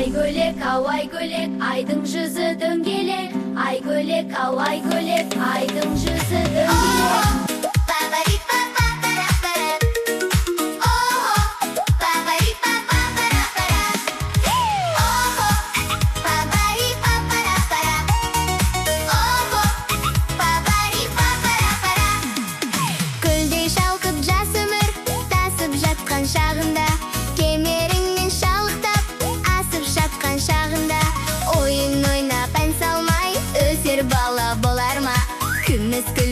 ай гөлек, айдың жүзі дөңгелек. Ай гөлек, ай гөлек, айдың жүзі дөңгелек. Гүлдей шалқып жас өмір тасып жатқан шағында, кемеріңнен шалықтап асып жатқан шағында, ойын ойнап ән салмай өсер бала болар ма? Күміс гүл